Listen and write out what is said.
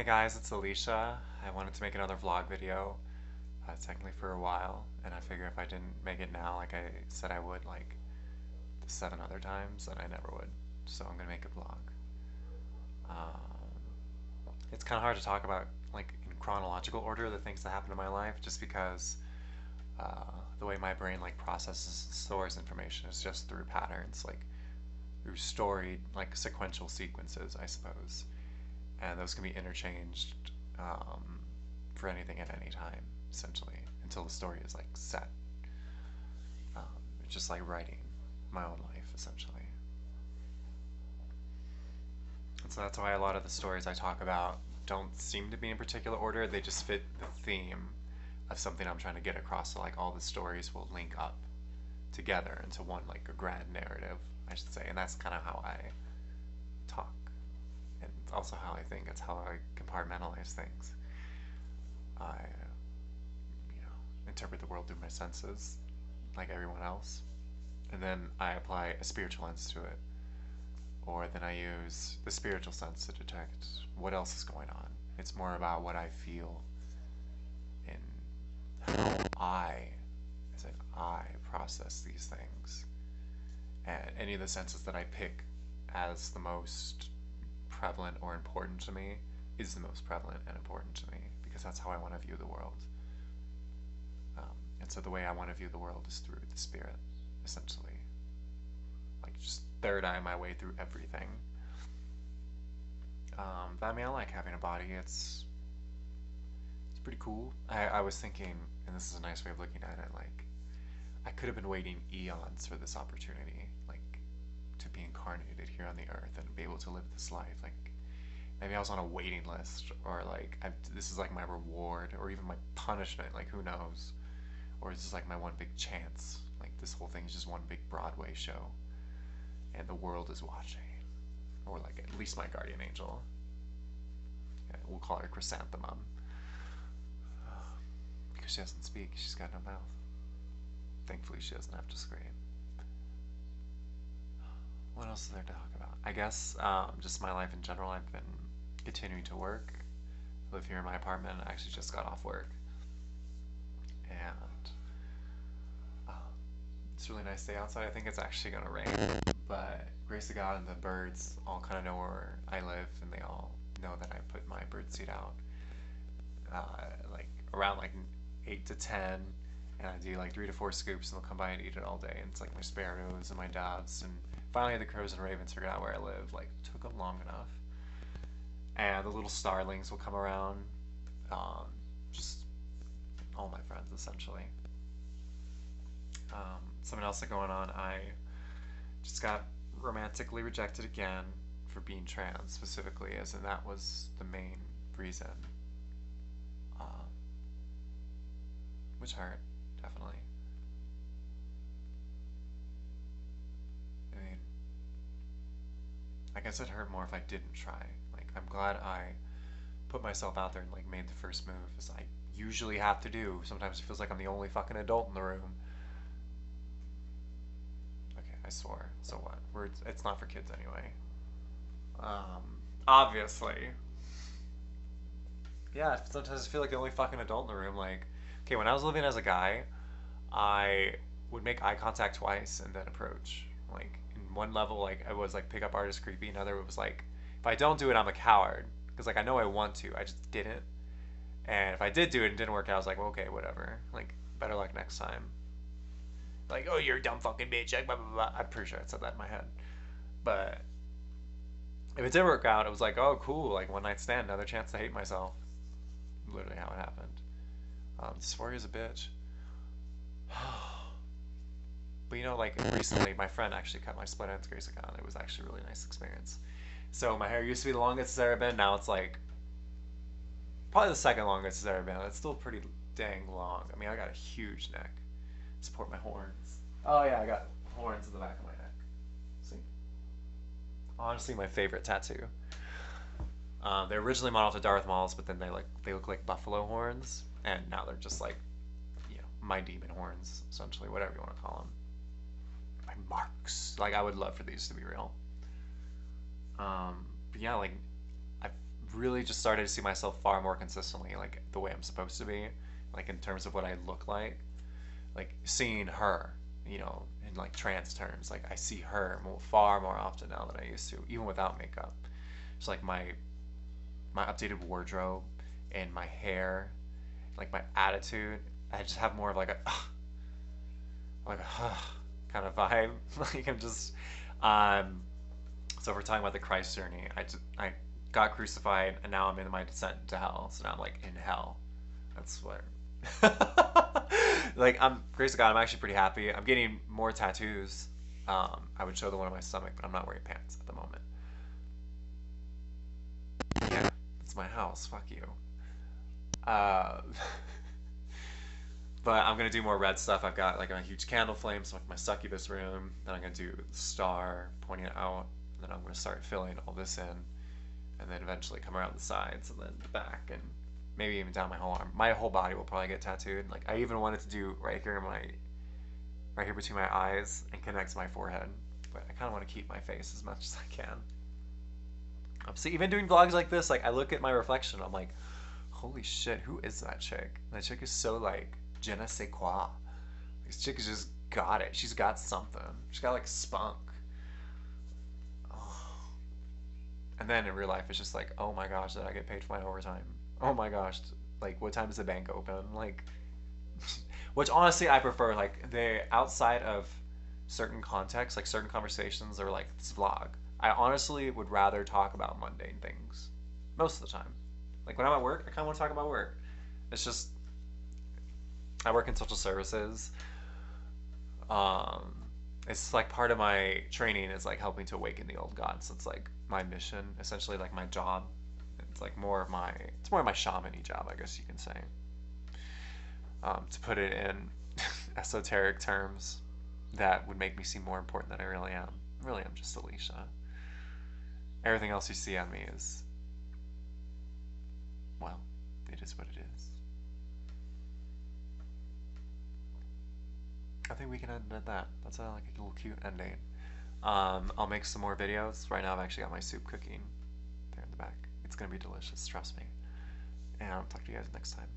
guys, it's Alicia. I wanted to make another vlog video, technically for a while, and I figure if I didn't make it now, like I said I would, like the 7 other times, then I never would. So I'm gonna make a vlog. Um, it's kind of hard to talk about like in chronological order the things that happen in my life, just because the way my brain like processes and stores information is just through patterns, like through storied, like sequential sequences, I suppose. And those can be interchanged um, for anything at any time, essentially, until the story is like set. Um, it's just like writing my own life, essentially. And so that's why a lot of the stories I talk about don't seem to be in particular order. They just fit the theme of something I'm trying to get across. So like all the stories will link up together into one like a grand narrative, I should say. And that's kind of how I talk, and also how I think. It's how I compartmentalize things. I, interpret the world through my senses, like everyone else, and then I apply a spiritual lens to it, or then I use the spiritual sense to detect what else is going on. It's more about what I feel and how as an I, process these things, and any of the senses that I pick as the most prevalent or important to me is the most prevalent and important to me, because that's how I want to view the world. And so the way I want to view the world is through the spirit, essentially. Like just third eye my way through everything. I mean, I like having a body. It's pretty cool. I was thinking, and this is a nice way of looking at it, like I could have been waiting eons for this opportunity, like to be incarnated here on the earth and be able to live this life. Like maybe I was on a waiting list, or like this is like my reward, or even my punishment. Like who knows? Or is this like my one big chance? Like this whole thing is just one big Broadway show, and the world is watching, or like at least my guardian angel. Yeah, we'll call her Chrysanthemum, because she doesn't speak. She's got no mouth. Thankfully, she doesn't have to scream. What else is there to talk about? I guess just my life in general. I've been continuing to work. I live here in my apartment. I actually just got off work, and it's a really nice day outside. I think it's actually gonna rain, but grace of God and the birds all kind of know where I live, and they all know that I put my bird seed out like around like 8 to 10, and I do like 3 to 4 scoops, and they'll come by and eat it all day. And it's like my sparrows and my doves, and finally the crows and ravens figured out where I live. Like it took them long enough, and the little starlings will come around. Just all my friends essentially. Something else that's going on. I just got romantically rejected again for being trans, specifically, as in that was the main reason, which hurt definitely. I mean, I guess it hurt more if I didn't try. Like, I'm glad I put myself out there and like made the first move, as I usually have to do. Sometimes it feels like I'm the only fucking adult in the room. Okay, I swore. So what? It's not for kids anyway. Um, Obviously. Yeah, sometimes I feel like the only fucking adult in the room. Like, okay, when I was living as a guy, I would make eye contact twice and then approach. Like, in one level, like, it was like pickup artist creepy. Another, it was like, if I don't do it, I'm a coward. Because, like, I know I want to, I just didn't. And if I did do it and it didn't work out, I was like, well, okay, whatever. Like, better luck next time. Like, oh, you're a dumb fucking bitch. Like, blah, blah, blah. I'm pretty sure I said that in my head. But if it did work out, it was like, oh, cool. Like, one night stand, another chance to hate myself. Literally how it happened. Dysphoria's a bitch. But like recently, my friend actually cut my split ends grace account. It was actually a really nice experience. So my hair used to be the longest it's ever been. Now it's like probably the second longest it's ever been. It's still pretty dang long. I mean, I got a huge neck. Support my horns. Oh yeah, I got horns in the back of my neck. See? Honestly, my favorite tattoo. They originally modeled after Darth Maul's, but then they look like buffalo horns, and now they're just like, my demon horns, essentially, whatever you want to call them. My marks. Like I would love for these to be real. But yeah, like I've really just started to see myself far more consistently, like the way I'm supposed to be, like in terms of what I look like seeing her, in like trans terms. Like I see her far more often now than I used to, even without makeup. It's like my updated wardrobe and my hair, like my attitude. I just have more of like a like a kind of vibe. Like I'm just um. So if we're talking about the Christ journey, I got crucified and now I'm in my descent to hell. So now I'm like in hell. That's what. Like I'm grace of God, I'm actually pretty happy. I'm getting more tattoos. I would show the one on my stomach, but I'm not wearing pants at the moment. Yeah, it's my house. Fuck you. Uh, but I'm gonna do more red stuff. I've got like a huge candle flame, so like my succubus room. Then I'm gonna do the star pointing it out. And then I'm gonna start filling all this in, and then eventually come around the sides and then the back and maybe even down my whole arm. My whole body will probably get tattooed. Like I even wanted to do right here between my eyes and connect to my forehead. But I kind of want to keep my face as much as I can. See, even doing vlogs like this, like I look at my reflection, I'm like, holy shit, who is that chick? That chick is so like je ne sais quoi. This chick has just got it. She's got something. She's got like spunk. Oh. And then in real life, it's just like, oh my gosh, did I get paid for my overtime? Oh my gosh, like what time is the bank open? Like, which honestly I prefer. Like the outside of certain contexts, like certain conversations, or like this vlog. I honestly would rather talk about mundane things most of the time. Like when I'm at work, I kind of want to talk about work. It's just I work in social services. Um, it's like part of my training is like helping to awaken the old gods. So it's like my mission, essentially like my job. It's like it's more of my shamany job, I guess you can say. To put it in esoteric terms, that would make me seem more important than I really am. Really, I'm just Alicia. Everything else you see on me is, well, it is what it is. I think we can end at that. That's like a little cute ending. I'll make some more videos. Right now, I've actually got my soup cooking there in the back. It's gonna be delicious, trust me. And I'll talk to you guys next time.